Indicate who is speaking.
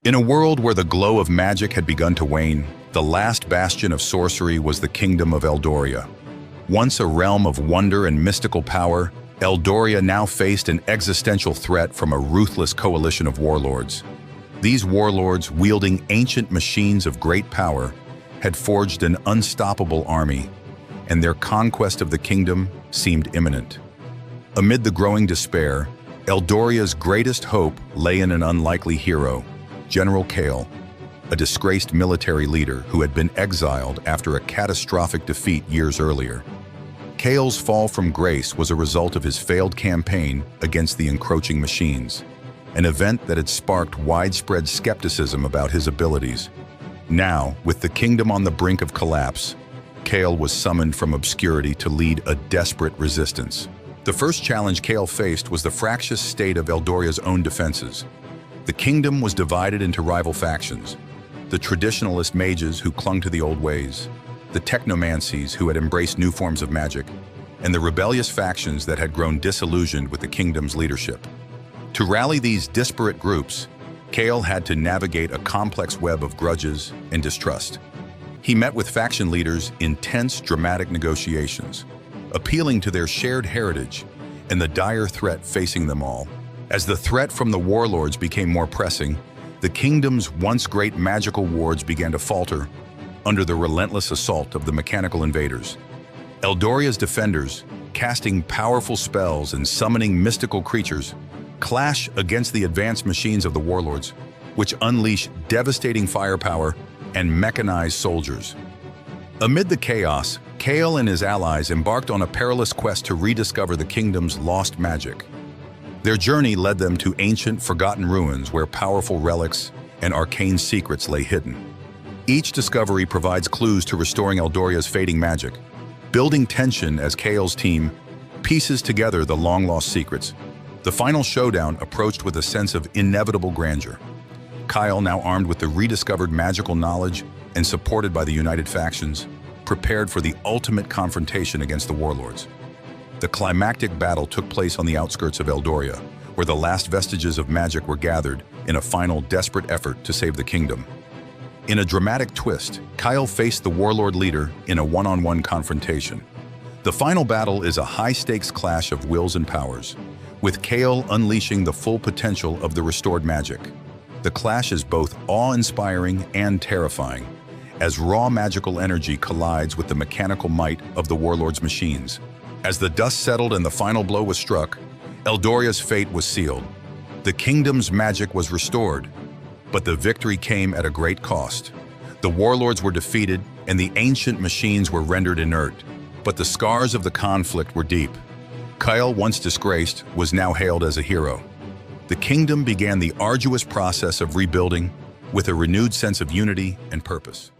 Speaker 1: In a world where the glow of magic had begun to wane, the last bastion of sorcery was the kingdom of Eldoria. Once a realm of wonder and mystical power, Eldoria now faced an existential threat from a ruthless coalition of warlords. These warlords, wielding ancient machines of great power, had forged an unstoppable army, and their conquest of the kingdom seemed imminent. Amid the growing despair, Eldoria's greatest hope lay in an unlikely hero, General Kael, a disgraced military leader who had been exiled after a catastrophic defeat years earlier. Kael's fall from grace was a result of his failed campaign against the encroaching machines, an event that had sparked widespread skepticism about his abilities. Now, with the kingdom on the brink of collapse, Kael was summoned from obscurity to lead a desperate resistance. The first challenge Kael faced was the fractious state of Eldoria's own defenses. The kingdom was divided into rival factions: the traditionalist mages who clung to the old ways, the technomancies who had embraced new forms of magic, and the rebellious factions that had grown disillusioned with the kingdom's leadership. To rally these disparate groups, Kael had to navigate a complex web of grudges and distrust. He met with faction leaders in tense, dramatic negotiations, appealing to their shared heritage and the dire threat facing them all. As the threat from the warlords became more pressing, the kingdom's once great magical wards began to falter under the relentless assault of the mechanical invaders. Eldoria's defenders, casting powerful spells and summoning mystical creatures, clash against the advanced machines of the warlords, which unleash devastating firepower and mechanized soldiers. Amid the chaos, Kael and his allies embarked on a perilous quest to rediscover the kingdom's lost magic. Their journey led them to ancient, forgotten ruins where powerful relics and arcane secrets lay hidden. Each discovery provides clues to restoring Eldoria's fading magic, building tension as Kael's team pieces together the long-lost secrets. The final showdown approached with a sense of inevitable grandeur. Kael, now armed with the rediscovered magical knowledge and supported by the united factions, prepared for the ultimate confrontation against the warlords. The climactic battle took place on the outskirts of Eldoria, where the last vestiges of magic were gathered in a final desperate effort to save the kingdom. In a dramatic twist, Kael faced the warlord leader in a one-on-one confrontation. The final battle is a high-stakes clash of wills and powers, with Kael unleashing the full potential of the restored magic. The clash is both awe-inspiring and terrifying, as raw magical energy collides with the mechanical might of the warlord's machines. As the dust settled and the final blow was struck, Eldoria's fate was sealed. The kingdom's magic was restored, but the victory came at a great cost. The warlords were defeated and the ancient machines were rendered inert, but the scars of the conflict were deep. Kael, once disgraced, was now hailed as a hero. The kingdom began the arduous process of rebuilding with a renewed sense of unity and purpose.